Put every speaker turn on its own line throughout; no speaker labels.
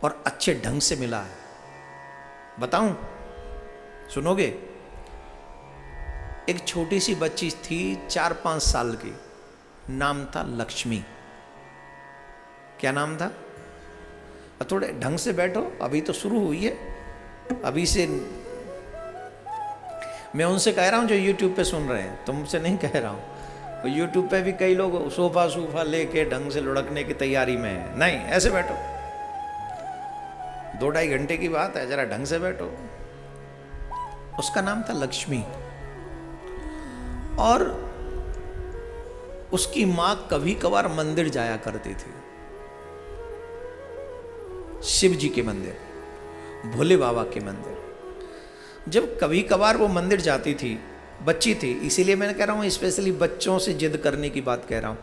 और अच्छे ढंग से मिला है। बताऊं, सुनोगे? एक छोटी सी बच्ची थी 4-5 साल की, नाम था लक्ष्मी। क्या नाम था? थोड़े ढंग से बैठो, अभी तो शुरू हुई है, अभी से। मैं उनसे कह रहा हूं जो यूट्यूब पे सुन रहे हैं, तुमसे नहीं कह रहा हूं। यूट्यूब पे भी कई लोग सोफा लेके ढंग से लुढ़कने की तैयारी में है। नहीं, ऐसे बैठो, 2-2.5 घंटे की बात है, जरा ढंग से बैठो। उसका नाम था लक्ष्मी, और उसकी मां कभी कभार मंदिर जाया करती थी, शिव जी के मंदिर, भोले बाबा के मंदिर। जब कभी कभार वो मंदिर जाती थी, बच्ची थी, इसीलिए मैंने कह रहा हूं, स्पेशली बच्चों से जिद करने की बात कह रहा हूं,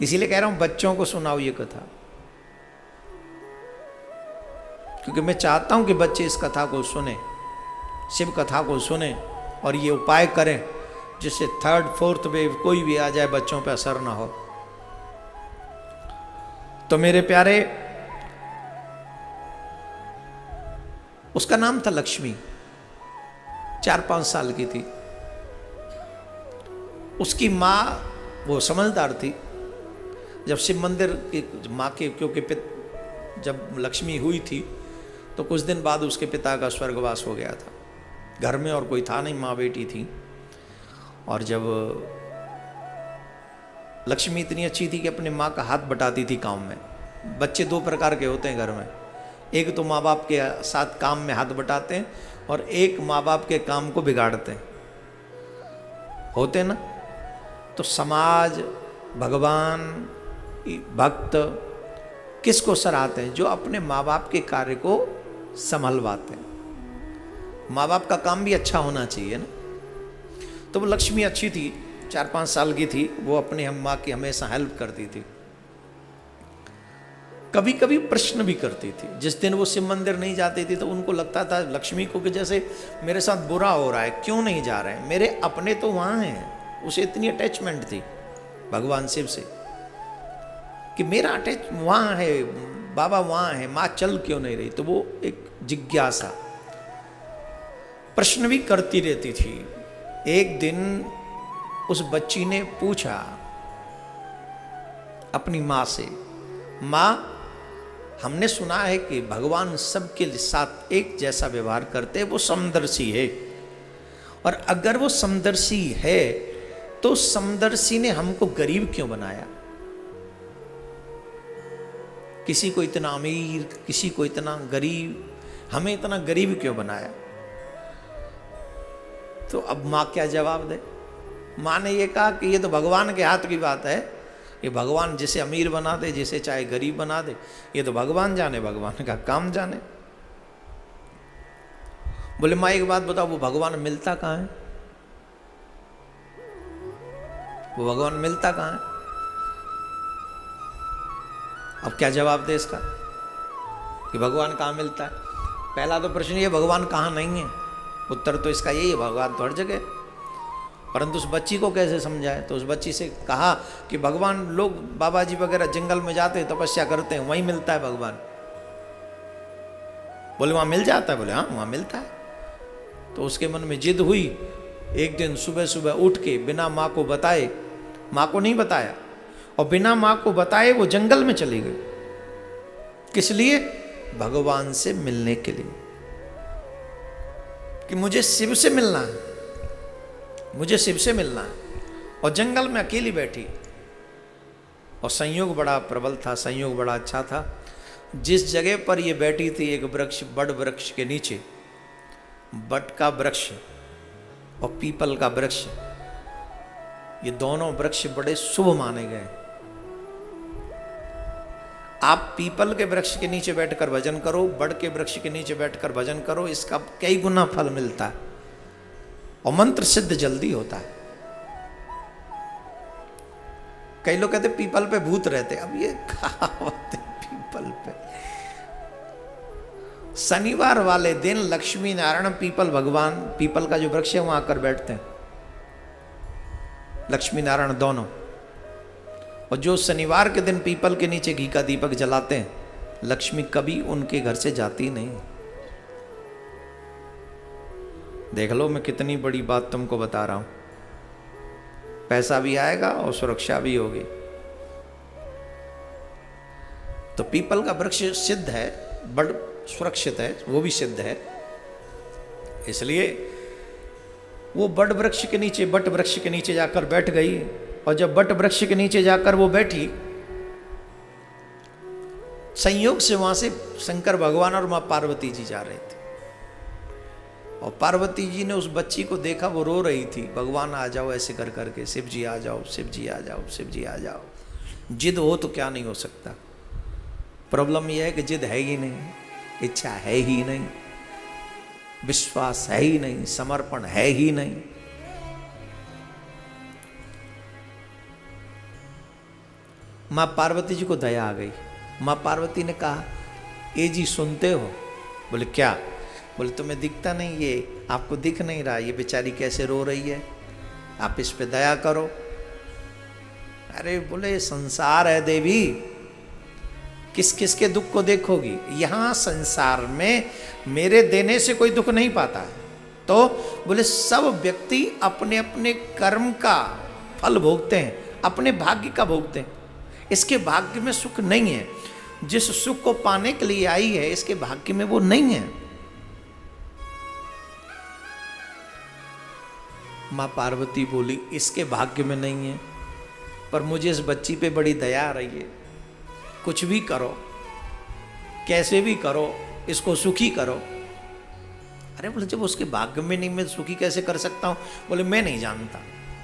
इसीलिए कह रहा हूं बच्चों को सुनाओ ये कथा, क्योंकि मैं चाहता हूं कि बच्चे इस कथा को सुने, शिव कथा को सुने, और ये उपाय करें जिससे 3rd 4th वेव कोई भी आ जाए बच्चों पे असर ना हो। तो मेरे प्यारे, उसका नाम था लक्ष्मी, 4-5 साल की थी। उसकी माँ वो समझदार थी। जब शिव मंदिर की माँ के, क्योंकि जब लक्ष्मी हुई थी तो कुछ दिन बाद उसके पिता का स्वर्गवास हो गया था, घर में और कोई था नहीं, माँ बेटी थी। और जब लक्ष्मी इतनी अच्छी थी कि अपनी माँ का हाथ बटाती थी काम में। बच्चे 2 प्रकार के होते हैं घर में, एक तो माँ बाप के साथ काम में हाथ बटाते हैं, और एक माँ बाप के काम को बिगाड़ते हैं, होते ना। तो समाज, भगवान, भक्त किसको सराहते हैं? जो अपने माँ बाप के कार्य को संभलवाते हैं। माँ बाप का काम भी अच्छा होना चाहिए ना। तो वो लक्ष्मी अच्छी थी, 4-5 साल की थी, वो अपने हम माँ की हमेशा हेल्प करती थी, कभी कभी प्रश्न भी करती थी। जिस दिन वो शिव मंदिर नहीं जाती थी तो उनको लगता था लक्ष्मी को कि जैसे मेरे साथ बुरा हो रहा है, क्यों नहीं जा रहे हैं, मेरे अपने तो वहाँ हैं। उसे इतनी अटैचमेंट थी भगवान शिव से कि मेरा अटैच वहाँ है, बाबा वहाँ है, माँ चल क्यों नहीं रही। तो वो एक जिज्ञासा, प्रश्न भी करती रहती थी। एक दिन उस बच्ची ने पूछा अपनी माँ से, माँ, हमने सुना है कि भगवान सबके साथ एक जैसा व्यवहार करते हैं, वो समदर्शी है, और अगर वो समदर्शी है तो समदर्शी ने हमको गरीब क्यों बनाया? किसी को इतना अमीर, किसी को इतना गरीब, हमें इतना गरीब क्यों बनाया? तो अब माँ क्या जवाब दे? माँ ने ये कहा कि ये तो भगवान के हाथ की बात है, ये भगवान जिसे अमीर बना दे, जिसे चाहे गरीब बना दे, ये तो भगवान जाने, भगवान का काम जाने। बोले माँ एक बात बताओ, वो भगवान मिलता कहाँ है? वो भगवान मिलता कहाँ है? अब क्या जवाब दे इसका कि भगवान कहाँ मिलता है? पहला तो प्रश्न ये, भगवान कहाँ नहीं है? उत्तर तो इसका यही है, भगवान तो हर जगह। परंतु उस बच्ची को कैसे समझाए? तो उस बच्ची से कहा कि भगवान, लोग बाबा जी वगैरह जंगल में जाते हैं, तपस्या करते हैं, वहीं मिलता है भगवान। बोले वहां मिल जाता है? बोले हाँ वहां मिलता है। तो उसके मन में जिद हुई। एक दिन सुबह सुबह उठ के बिना माँ को बताए, माँ को नहीं बताया, और बिना माँ को बताए वो जंगल में चली गई। किस लिए? भगवान से मिलने के लिए, कि मुझे शिव से मिलना है, मुझे शिव से मिलना है। और जंगल में अकेली बैठी, और संयोग बड़ा प्रबल था, संयोग बड़ा अच्छा था। जिस जगह पर ये बैठी थी, एक वृक्ष, बड़ वृक्ष के नीचे, बट का वृक्ष और पीपल का वृक्ष, ये दोनों वृक्ष बड़े शुभ माने गए। आप पीपल के वृक्ष के नीचे बैठकर भजन करो, बड़ के वृक्ष के नीचे बैठकर भजन करो, इसका कई गुना फल मिलता है, और मंत्र सिद्ध जल्दी होता है। कई लोग कहते पीपल पे भूत रहते, अब ये कहावत है पीपल पे। शनिवार वाले दिन लक्ष्मी नारायण पीपल, भगवान पीपल का जो वृक्ष है वहां आकर बैठते हैं, लक्ष्मी नारायण दोनों। और जो शनिवार के दिन पीपल के नीचे घी का दीपक जलाते हैं, लक्ष्मी कभी उनके घर से जाती नहीं। देख लो मैं कितनी बड़ी बात तुमको बता रहा हूं। पैसा भी आएगा और सुरक्षा भी होगी। तो पीपल का वृक्ष सिद्ध है, बड़ सुरक्षित है, वो भी सिद्ध है। इसलिए वो बट वृक्ष के नीचे जाकर बैठ गई। और जब बट वृक्ष के नीचे जाकर वो बैठी, संयोग से वहां से शंकर भगवान और मां पार्वती जी जा रहे थे। और पार्वती जी ने उस बच्ची को देखा, वो रो रही थी, भगवान आ जाओ ऐसे कर करके, शिव जी आ जाओ, शिव जी आ जाओ, शिव जी आ जाओ। जिद हो तो क्या नहीं हो सकता। प्रॉब्लम यह है कि जिद है ही नहीं, इच्छा है ही नहीं, विश्वास है ही नहीं, समर्पण है ही नहीं। मां पार्वती जी को दया आ गई। मां पार्वती ने कहा, ए जी सुनते हो? बोले क्या? बोले तुम्हें दिखता नहीं, ये आपको दिख नहीं रहा, ये बेचारी कैसे रो रही है, आप इस पे दया करो। अरे बोले संसार है देवी, किस किस के दुख को देखोगी? यहां संसार में मेरे देने से कोई दुख नहीं पाता है। तो बोले सब व्यक्ति अपने अपने कर्म का फल भोगते हैं, अपने भाग्य का भोगते हैं। इसके भाग्य में सुख नहीं है। जिस सुख को पाने के लिए आई है, इसके भाग्य में वो नहीं है। मां पार्वती बोली, इसके भाग्य में नहीं है, पर मुझे इस बच्ची पे बड़ी दया आ रही है। कुछ भी करो, कैसे भी करो, इसको सुखी करो। अरे बोले जब उसके भाग्य में नहीं, मैं सुखी कैसे कर सकता हूं? बोले मैं नहीं जानता,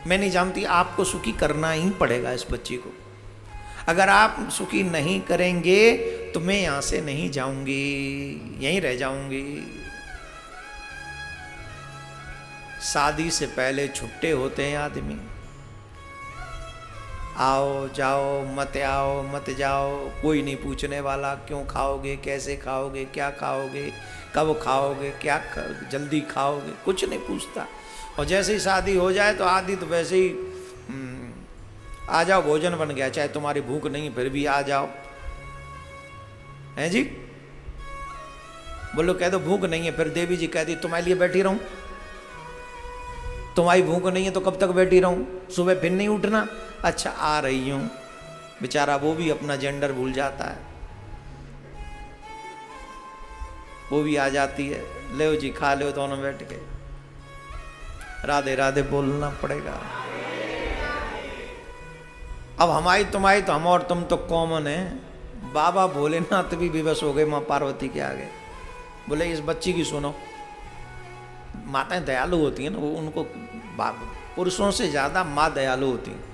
मैं नहीं जानती, आपको सुखी करना ही पड़ेगा इस बच्ची को। अगर आप सुखी नहीं करेंगे तो मैं यहां से नहीं जाऊंगी, यहीं रह जाऊंगी। शादी से पहले छुट्टे होते हैं आदमी, आओ जाओ, मत आओ मत जाओ, कोई नहीं पूछने वाला, क्यों खाओगे, कैसे खाओगे, क्या खाओगे, कब खाओगे, क्या जल्दी खाओगे, कुछ नहीं पूछता। और जैसे ही शादी हो जाए तो आदि तो वैसे ही आ जाओ, भोजन बन गया, चाहे तुम्हारी भूख नहीं फिर भी आ जाओ। हैं जी? बोलो कह दो भूख नहीं है, फिर देवी जी कहती तुम्हारे लिए बैठी रहूं, तुम्हारी भूख नहीं है तो कब तक बैठी रहूं, सुबह फिर नहीं उठना। अच्छा आ रही हूं। बेचारा वो भी अपना जेंडर भूल जाता है, वो भी आ जाती है, ले जी खा लो दोनों बैठ के, राधे राधे बोलना पड़ेगा। अब हमारी तुम्हारी तो हम और तुम तो कॉमन है। बाबा भोलेनाथ भी विवश हो गए मां पार्वती के आगे। बोले इस बच्ची की सुनो। माताएं दयालु होती हैं ना, वो उनको पुरुषों से ज्यादा माँ दयालु होती हैं।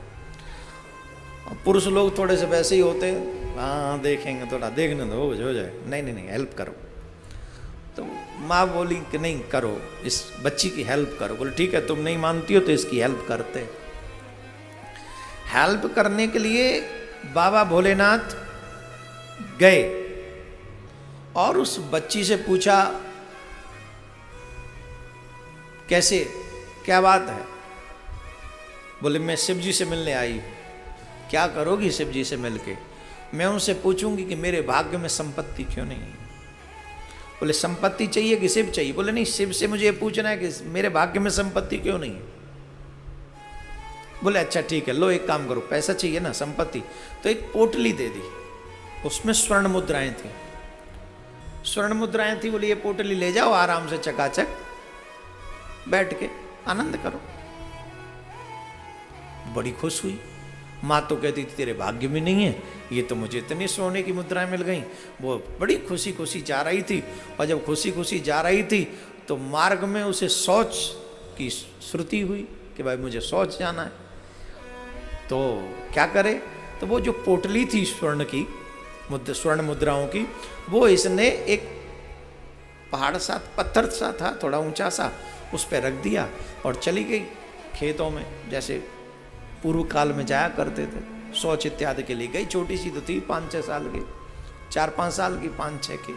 पुरुष लोग थोड़े से वैसे ही होते हैं, हाँ देखेंगे, थोड़ा देखने दो हो जाए, नहीं नहीं नहीं हेल्प करो। तो माँ बोली कि नहीं करो, इस बच्ची की हेल्प करो। बोले ठीक है, तुम नहीं मानती हो तो इसकी हेल्प करते। हेल्प करने के लिए बाबा भोलेनाथ गए और उस बच्ची से पूछा कैसे, क्या बात है? बोले मैं शिव जी से मिलने आई हूं। क्या करोगी शिव जी से मिलके? मैं उनसे पूछूंगी कि मेरे भाग्य में संपत्ति क्यों नहीं है। बोले संपत्ति चाहिए कि शिव चाहिए? बोले नहीं, शिव से मुझे पूछना है कि मेरे भाग्य में संपत्ति क्यों नहीं है। बोले अच्छा ठीक है, लो एक काम करो, पैसा चाहिए ना, संपत्ति, तो एक पोटली दे दी, उसमें स्वर्ण मुद्राएं थी। स्वर्ण मुद्राएं थी, बोले ये पोटली ले जाओ, आराम से चकाचक बैठ के आनंद करो। बड़ी खुश हुई। माँ तो कहती थी तेरे भाग्य में नहीं है, ये तो मुझे इतनी सोने की मुद्राएं मिल गई। वो बड़ी खुशी खुशी जा रही थी, और जब खुशी खुशी जा रही थी तो मार्ग में उसे शौच की श्रुति हुई कि भाई मुझे शौच जाना है। तो क्या करे? तो वो जो पोटली थी स्वर्ण की, स्वर्ण मुद्राओं की, वो इसने एक पहाड़ सा, पत्थर सा था थोड़ा ऊंचा सा, उस पर रख दिया और चली गई खेतों में, जैसे पूर्व काल में जाया करते थे शौच इत्यादि के लिए। गई, छोटी सी तो थी, 5-6 साल की, 4-5 साल की, 5-6 की।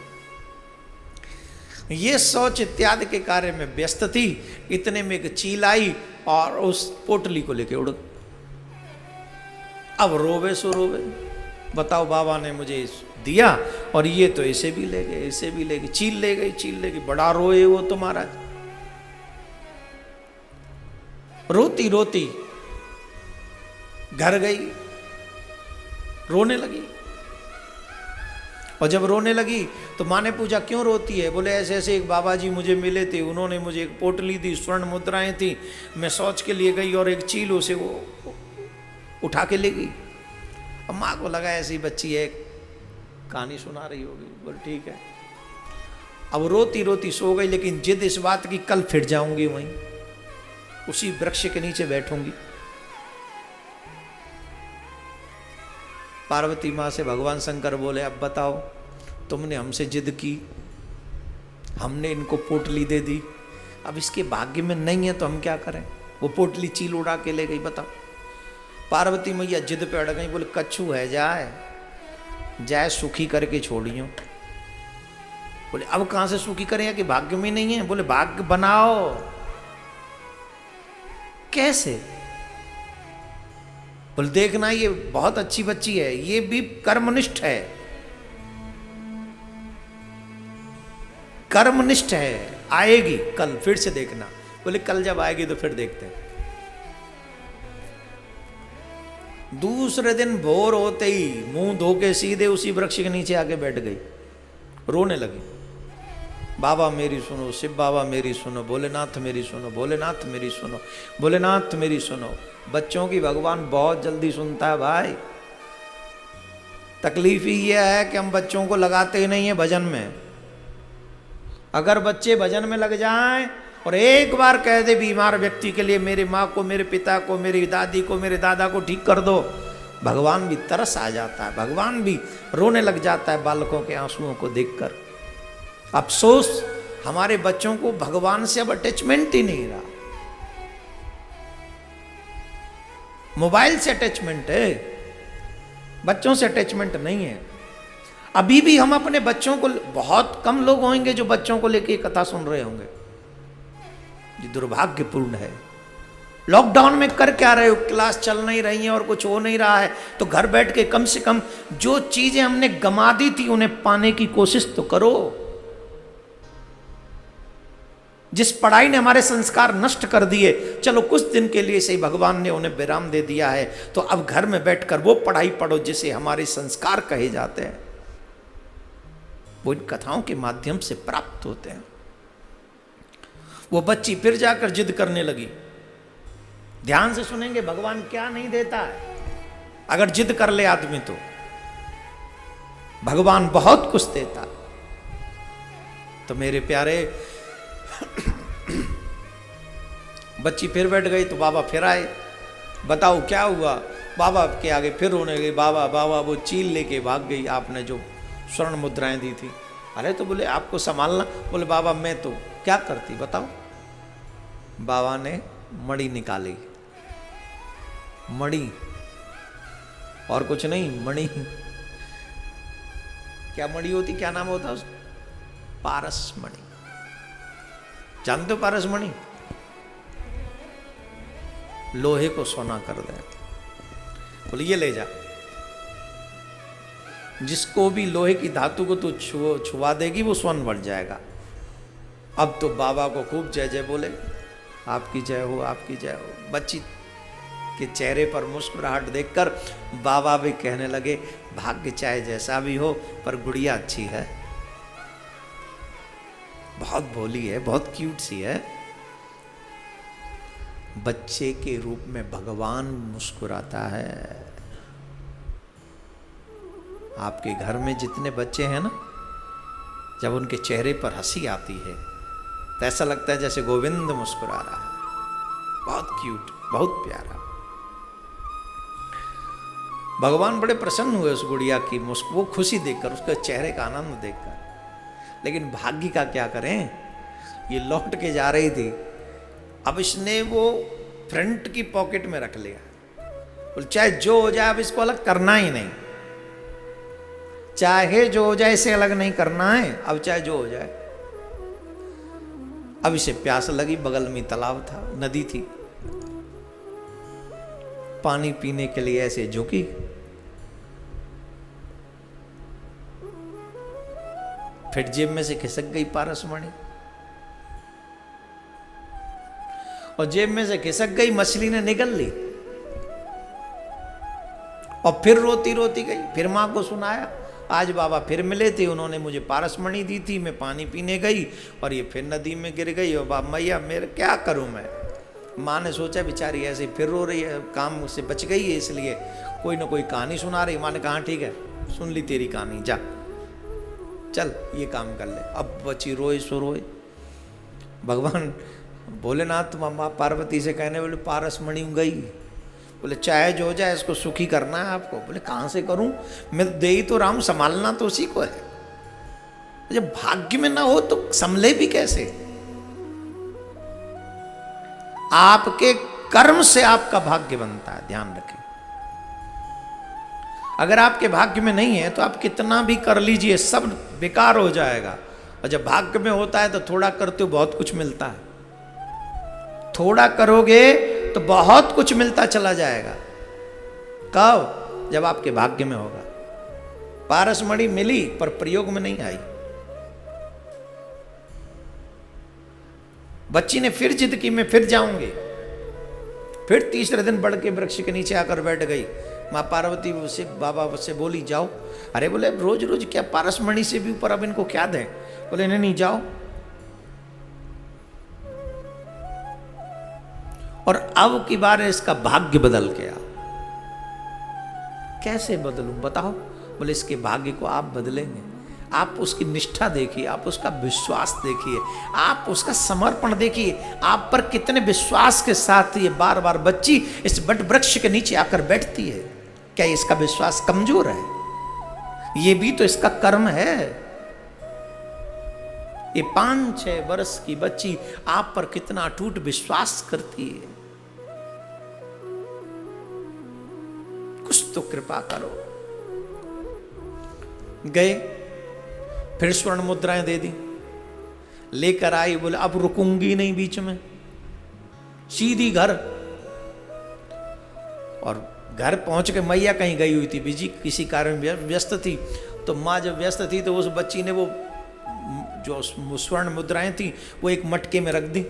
ये शौच इत्यादि के कार्य में व्यस्त थी। इतने में एक चील आई और उस पोटली को लेके उड़। अब रोवे सो रोवे, बताओ बाबा ने मुझे दिया और ये तो ऐसे भी ले गए, ऐसे भी ले गए, चील ले गई, चील ले गई, बड़ा रोए वो तो महाराज। रोती रोती घर गई, रोने लगी। और जब रोने लगी तो माँ ने पूछा क्यों रोती है? बोले ऐसे ऐसे एक बाबा जी मुझे मिले थे, उन्होंने मुझे एक पोटली दी, स्वर्ण मुद्राएं थी, मैं शौच के लिए गई और एक चील उसे वो उठा के ले गई। अब माँ को लगा ऐसी बच्ची है, कहानी सुना रही होगी। बोले ठीक है। अब रोती रोती सो गई, लेकिन जिद इस बात की कल फिर जाऊंगी वहीं, उसी वृक्ष के नीचे बैठूंगी। पार्वती माँ से भगवान शंकर बोले अब बताओ, तुमने हमसे जिद की, हमने इनको पोटली दे दी, अब इसके भाग्य में नहीं है तो हम क्या करें? वो पोटली चील उड़ा के ले गई, बताओ। पार्वती मैया जिद पे अड़ गई, बोले कच्छू है, जाए जाए सुखी करके छोड़ियो। बोले अब कहां से सुखी करें कि भाग्य में नहीं है? बोले भाग्य बनाओ। कैसे? बोले देखना ये बहुत अच्छी बच्ची है, ये भी कर्मनिष्ठ है, कर्मनिष्ठ है, आएगी कल, फिर से देखना। बोले कल जब आएगी तो फिर देखते हैं। दूसरे दिन भोर होते ही मुंह धो के सीधे उसी वृक्ष के नीचे आके बैठ गई, रोने लगी। बाबा मेरी सुनो, शिव बाबा मेरी सुनो, भोलेनाथ मेरी सुनो, भोलेनाथ मेरी सुनो, भोलेनाथ मेरी सुनो। बच्चों की भगवान बहुत जल्दी सुनता है भाई। तकलीफ ही यह है कि हम बच्चों को लगाते ही नहीं है भजन में। अगर बच्चे भजन में लग जाएं और एक बार कह दे बीमार व्यक्ति के लिए मेरी माँ को, मेरे पिता को, मेरी दादी को, मेरे दादा को ठीक कर दो, भगवान भी तरस आ जाता है, भगवान भी रोने लग जाता है बालकों के आंसुओं को देखकर। अफसोस हमारे बच्चों को भगवान से अब अटैचमेंट ही नहीं रहा, मोबाइल से अटैचमेंट है, बच्चों से अटैचमेंट नहीं है। अभी भी हम अपने बच्चों को, बहुत कम लोग होंगे जो बच्चों को लेके कथा सुन रहे होंगे। ये दुर्भाग्यपूर्ण है। लॉकडाउन में कर क्या रहे हो? क्लास चल नहीं रही है और कुछ हो नहीं रहा है, तो घर बैठ के कम से कम जो चीजें हमने गंवा दी थी उन्हें पाने की कोशिश तो करो। जिस पढ़ाई ने हमारे संस्कार नष्ट कर दिए, चलो कुछ दिन के लिए सही भगवान ने उन्हें विराम दे दिया है, तो अब घर में बैठकर वो पढ़ाई पढ़ो जिसे हमारे संस्कार कहे जाते हैं, वो इन कथाओं के माध्यम से प्राप्त होते हैं। वो बच्ची फिर जाकर जिद करने लगी। ध्यान से सुनेंगे भगवान क्या नहीं देता है। अगर जिद कर ले आदमी तो भगवान बहुत कुछ देता। तो मेरे प्यारे बच्ची फिर बैठ गई तो बाबा फिर आए, बताओ क्या हुआ? बाबा के आगे फिर रोने गई। बाबा बाबा वो चील लेके भाग गई, आपने जो स्वर्ण मुद्राएं दी थी। अरे तो बोले आपको संभालना। बोले बाबा मैं तो क्या करती बताओ। बाबा ने मणि निकाली, मणि और कुछ नहीं, मणि। क्या मणि होती, क्या नाम होता उसका? पारस मणि। जानते हो पारस मणि? लोहे को सोना कर दे। बोले ये ले जा, जिसको भी लोहे की धातु को तू छुआ देगी वो स्वर्ण बढ़ जाएगा। अब तो बाबा को खूब जय जय बोले, आपकी जय हो, आपकी जय हो। बच्ची के चेहरे पर मुस्कुराहट देखकर बाबा भी कहने लगे भाग्य चाहे जैसा भी हो पर गुड़िया अच्छी है, बहुत भोली है, बहुत क्यूट सी है। बच्चे के रूप में भगवान मुस्कुराता है। आपके घर में जितने बच्चे हैं ना, जब उनके चेहरे पर हंसी आती है तो ऐसा लगता है जैसे गोविंद मुस्कुरा रहा है। बहुत क्यूट, बहुत प्यारा। भगवान बड़े प्रसन्न हुए उस गुड़िया की वो खुशी देखकर, उसके चेहरे का आनंद देखकर। लेकिन भाग्य का क्या करें, ये लौट के जा रही थी, अब इसने वो फ्रंट की पॉकेट में रख लिया। बोल चाहे जो हो जाए अब इसको अलग करना ही नहीं, चाहे जो हो जाए इसे अलग नहीं करना है, अब चाहे जो हो जाए। अब इसे प्यास लगी, बगल में तालाब था, नदी थी। पानी पीने के लिए ऐसे झुकी। फिर जेब में से खिसक गई पारसमणि, और जेब में से खिसक गई, मछली ने निगल ली और फिर रोती रोती गई। फिर मां को सुनाया, आज बाबा फिर मिले थे, उन्होंने मुझे पारसमणि दी थी, मैं पानी पीने गई और ये फिर नदी में गिर गई। और बाबा मैया मेरे क्या करूं मैं। माँ ने सोचा बेचारी ऐसे फिर रो रही है, काम से बच गई है, इसलिए कोई ना कोई कहानी सुना रही। माँ ने कहा ठीक है सुन ली तेरी कहानी, जा चल ये काम कर ले। अब बच्ची रोए सो रोए। भगवान भोलेनाथ माँ पार्वती से कहने बोले पारसमणि गई, बोले चाहे जो हो जाए इसको सुखी करना है आपको। बोले कहाँ से करूं, मैं दे ही तो राम, संभालना तो उसी को है। जब भाग्य में ना हो तो संभले भी कैसे। आपके कर्म से आपका भाग्य बनता है, ध्यान रखें। अगर आपके भाग्य में नहीं है तो आप कितना भी कर लीजिए सब बेकार हो जाएगा। और जब भाग्य में होता है तो थोड़ा करते हो बहुत कुछ मिलता है, थोड़ा करोगे तो बहुत कुछ मिलता चला जाएगा। कब, जब आपके भाग्य में होगा। पारसमणि मिली पर प्रयोग में नहीं आई। बच्ची ने फिर जिद की मैं फिर जाऊंगी। फिर तीसरे दिन बढ़ के वृक्ष के नीचे आकर बैठ गई। माँ पार्वती से बाबा से बोली जाओ। अरे बोले रोज रोज क्या पारसमणि से भी ऊपर अब इनको क्या दें। बोले नहीं नहीं जाओ। और अब की बार इसका भाग्य बदल गया। कैसे बदलूं बताओ। बोले इसके भाग्य को आप बदलेंगे। आप उसकी निष्ठा देखिए, आप उसका विश्वास देखिए, आप उसका समर्पण देखिए, आप पर कितने विश्वास के साथ ये बार बार बच्ची इस बट वृक्ष के नीचे आकर बैठती है। क्या इसका विश्वास कमजोर है? ये भी तो इसका कर्म है। ये 5-6 वर्ष की बच्ची आप पर कितना अटूट विश्वास करती है। कुछ तो कृपा करो। गए, फिर स्वर्ण मुद्राएं दे दी, लेकर आई। बोले अब रुकूंगी नहीं बीच में, सीधी घर। और घर पहुंच के मैया कहीं गई हुई थी, बिजी किसी कारण व्यस्त थी। तो माँ जब व्यस्त थी तो उस बच्ची ने वो जो स्वर्ण मुद्राएं थी वो एक मटके में रख दी,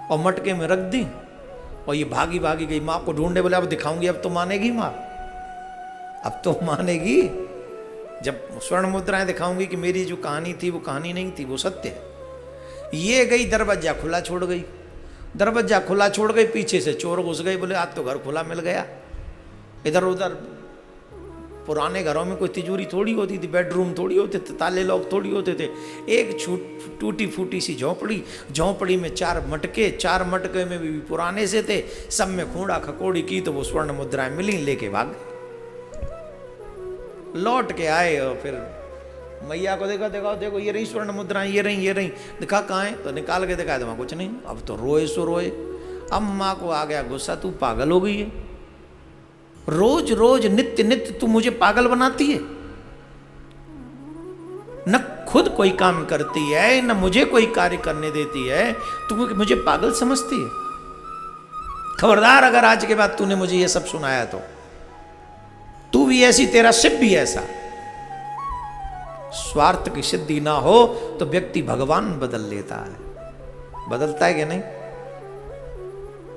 और मटके में रख दी और ये भागी भागी गई माँ को ढूंढने। बोले अब दिखाऊंगी, अब तो मानेगी माँ, अब तो मानेगी। जब स्वर्ण मुद्राएं दिखाऊंगी कि मेरी जो कहानी थी वो कहानी नहीं थी, वो सत्य है। ये गई, दरवाजा खुला छोड़ गई। दरवाजा खुला छोड़ गई, पीछे से चोर घुस गए। बोले आज तो घर खुला मिल गया। इधर उधर पुराने घरों में कोई तिजोरी थोड़ी होती थी, बेडरूम थोड़ी होते थे, ताले लॉक थोड़ी होते थे। एक टूटी फूटी सी झोंपड़ी, झोंपड़ी में 4 मटके, 4 मटके में भी पुराने से थे। सब में खूंड़ा खकोड़ी की तो वो स्वर्ण मुद्राएं मिली, लेके भाग गए। लौट के आए और फिर मैया को देखा, देखो देखो ये रही स्वर्ण मुद्राएं, ये रही। दिखा कहाँ है, तो निकाल के दिखाया तो वहाँ कुछ नहीं। अब तो रोए सो रोए। अब माँ को आ गया गुस्सा, तू पागल हो गई है, रोज रोज नित्य नित्य तू मुझे पागल बनाती है। न खुद कोई काम करती है, न मुझे कोई कार्य करने देती है, तू मुझे पागल समझती है। खबरदार अगर आज के बाद तूने मुझे ये सब सुनाया तो तू भी ऐसी, तेरा शिव भी ऐसा। स्वार्थ की सिद्धि ना हो तो व्यक्ति भगवान बदल लेता है। बदलता है कि नहीं?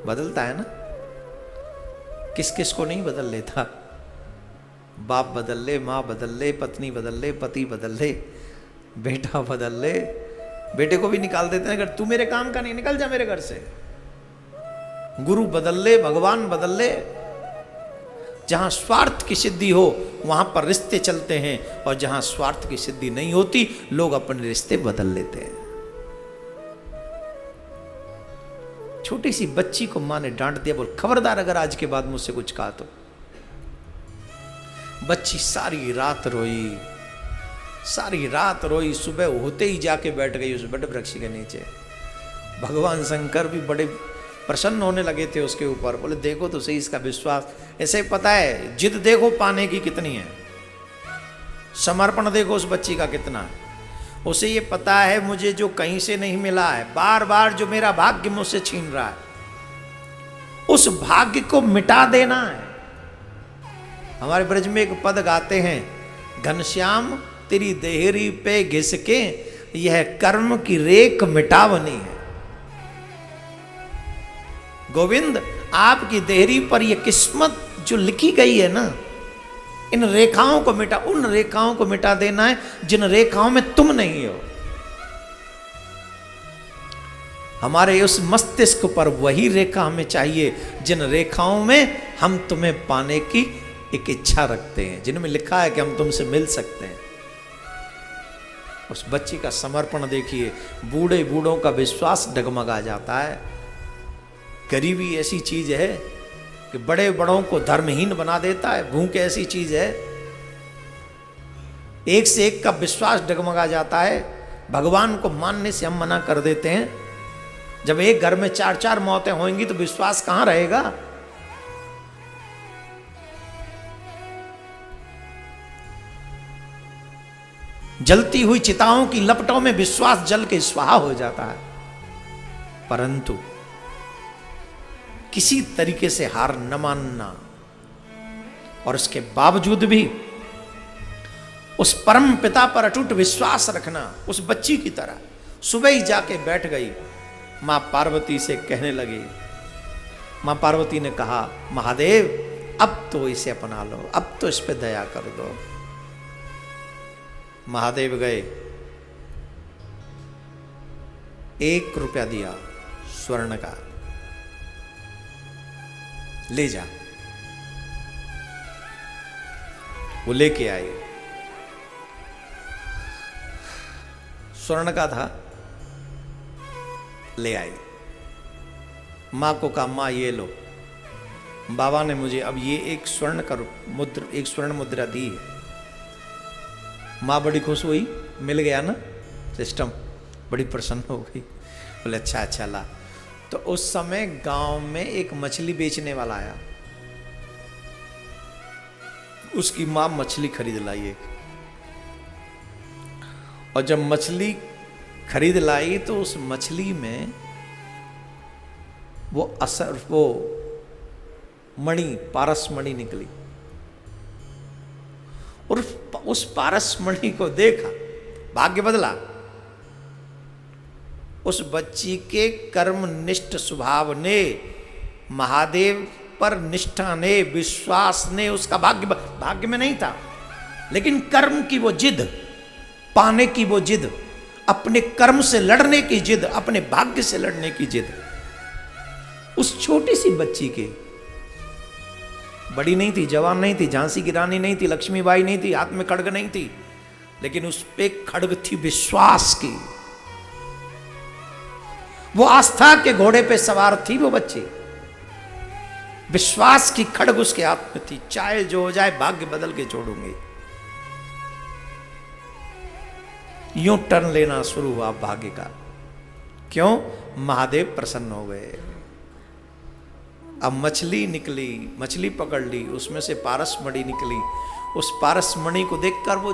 बदलता है ना। किस किस को नहीं बदल लेता। बाप बदल ले, माँ बदल ले, पत्नी बदल ले, पति बदल ले, बेटा बदल ले। बेटे को भी निकाल देते हैं, अगर तू मेरे काम का नहीं, निकल जा मेरे घर से। गुरु बदल ले, भगवान बदल ले। जहां स्वार्थ की सिद्धि हो वहां पर रिश्ते चलते हैं, और जहां स्वार्थ की सिद्धि नहीं होती लोग अपने रिश्ते बदल लेते हैं। छोटी सी बच्ची को मां ने डांट दिया, बोल खबरदार अगर आज के बाद मुझसे कुछ कहा तो। बच्ची सारी रात रोई, सारी रात रोई। सुबह होते ही जाके बैठ गई उस बट वृक्ष के नीचे। भगवान शंकर भी बड़े प्रसन्न होने लगे थे उसके ऊपर। बोले देखो तो सही इसका विश्वास। ऐसे पता है जिद देखो पाने की कितनी है, समर्पण देखो उस बच्ची का कितना है। उसे ये पता है मुझे जो कहीं से नहीं मिला है, बार बार जो मेरा भाग्य मुझसे छीन रहा है, उस भाग्य को मिटा देना है। हमारे ब्रज में एक पद गाते हैं, घनश्याम तेरी देहरी पे घिसके यह कर्म की रेख मिटावनी है। गोविंद आपकी देहरी पर यह किस्मत जो लिखी गई है ना, इन रेखाओं को मिटा, उन रेखाओं को मिटा देना है जिन रेखाओं में तुम नहीं हो। हमारे उस मस्तिष्क पर वही रेखा हमें चाहिए जिन रेखाओं में हम तुम्हें पाने की एक इच्छा रखते हैं, जिनमें लिखा है कि हम तुमसे मिल सकते हैं। उस बच्ची का समर्पण देखिए, बूढ़े बूढ़ों का विश्वास डगमगा जाता है। गरीबी ऐसी चीज है कि बड़े बड़ों को धर्महीन बना देता है, भूख ऐसी चीज है, एक से एक का विश्वास डगमगा जाता है। भगवान को मानने से हम मना कर देते हैं। जब एक घर में 4-4 मौतें होंगी तो विश्वास कहां रहेगा? जलती हुई चिताओं की लपटों में विश्वास जल के स्वाहा हो जाता है। परंतु किसी तरीके से हार न मानना और इसके बावजूद भी उस परम पिता पर अटूट विश्वास रखना। उस बच्ची की तरह सुबह ही जाके बैठ गई, मां पार्वती से कहने लगी। मां पार्वती ने कहा, महादेव अब तो इसे अपना लो, अब तो इस पे दया कर दो। महादेव गए, 1 रुपया दिया स्वर्ण का, ले जा। वो लेके आए, स्वर्ण का था, ले आई। मां को कहा, मां ये लो। बाबा ने मुझे अब ये एक स्वर्ण का मुद्रा, एक स्वर्ण मुद्रा दी है। मां बड़ी खुश हुई, मिल गया ना सिस्टम, बड़ी प्रसन्न हो गई। बोले अच्छा अच्छा ला। तो उस समय गांव में एक मछली बेचने वाला आया, उसकी मां मछली खरीद लाई एक। और जब मछली खरीद लाई तो उस मछली में वो मणि, पारस मणि निकली। और उस पारस मणि को देखा, भाग्य बदला। उस बच्ची के कर्मनिष्ठ स्वभाव ने, महादेव पर निष्ठा ने, विश्वास ने उसका भाग्य में नहीं था, लेकिन कर्म की वो जिद, पाने की वो जिद, अपने कर्म से लड़ने की जिद, अपने भाग्य से लड़ने की जिद उस छोटी सी बच्ची के। बड़ी नहीं थी, जवान नहीं थी, झांसी की रानी नहीं थी, लक्ष्मीबाई नहीं थी, हाथ में खड्ग नहीं थी, लेकिन उस पे खड्ग थी विश्वास की। वो आस्था के घोड़े पे सवार थी वो बच्ची, विश्वास की खड्ग उसके हाथ में थी। चाहे जो हो जाए भाग्य बदल के छोड़ूंगी। यूं टर्न लेना शुरू हुआ भाग्य का। क्यों? महादेव प्रसन्न हो गए। अब मछली निकली, मछली पकड़ ली, उसमें से पारस मणि निकली। उस पारस मणि को देखकर वो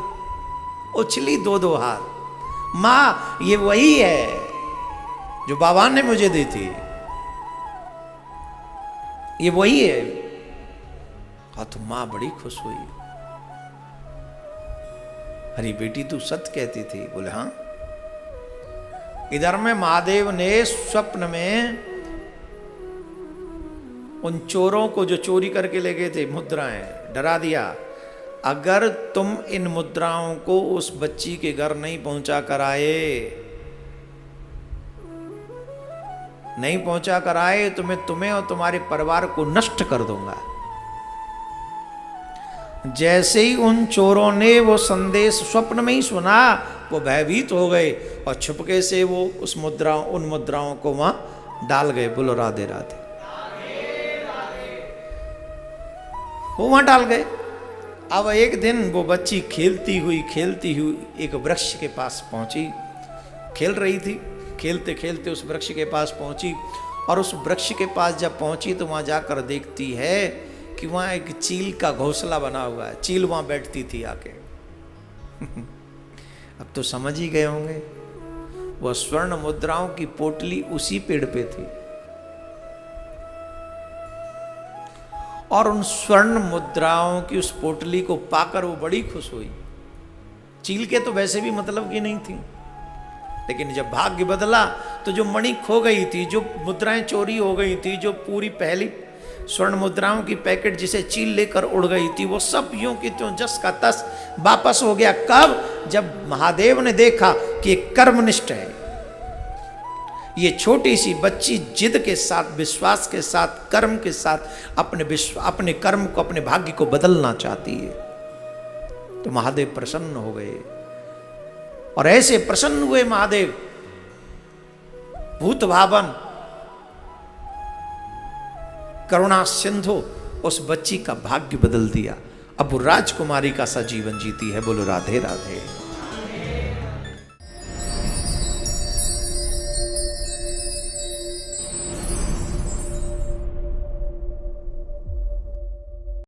उछली 2-2 हाथ। मां ये वही है जो बाबा ने मुझे दी थी, ये वही है। हाँ, तो मां बड़ी खुश हुई। अरे बेटी तू सत्य कहती थी। बोले हाँ। इधर में महादेव ने स्वप्न में उन चोरों को जो चोरी करके ले गए थे मुद्राएं, डरा दिया, अगर तुम इन मुद्राओं को उस बच्ची के घर नहीं पहुंचा कर आए तो मैं तुम्हें और तुम्हारे परिवार को नष्ट कर दूंगा। जैसे ही उन चोरों ने वो संदेश स्वप्न में ही सुना, वो भयभीत हो गए और छुपके से वो उन मुद्राओं को वहां डाल गए। बोलो राधे राधे। वो वहां डाल गए। अब एक दिन वो बच्ची खेलती हुई एक वृक्ष के पास पहुंची, खेल रही थी। खेलते खेलते उस वृक्ष के पास पहुंची, और उस वृक्ष के पास जब पहुंची तो वहां जाकर देखती है कि वहां एक चील का घोंसला बना हुआ है। चील वहां बैठती थी आके। अब तो समझ ही गए होंगे, वह स्वर्ण मुद्राओं की पोटली उसी पेड़ पे थी। और उन स्वर्ण मुद्राओं की उस पोटली को पाकर वो बड़ी खुश हुई। चील के तो वैसे भी मतलब की नहीं थी, लेकिन जब भाग्य बदला तो जो मणि खो गई थी, जो मुद्राएं चोरी हो गई थी, जो पूरी पहली स्वर्ण मुद्राओं की पैकेट जिसे चील लेकर उड़ गई थी, वो सब यूं की त्यों जस का तस वापस हो गया। कब? जब महादेव ने देखा कि ये कर्मनिष्ठ है, ये छोटी सी बच्ची जिद के साथ, विश्वास के साथ, कर्म के साथ अपने कर्म को, अपने भाग्य को बदलना चाहती है। तो महादेव प्रसन्न हो गए, और ऐसे प्रसन्न हुए महादेव, भूत भावन करुणा सिंधु, उस बच्ची का भाग्य बदल दिया। अब वो राजकुमारी का सा जीवन जीती है। बोलो राधे राधे।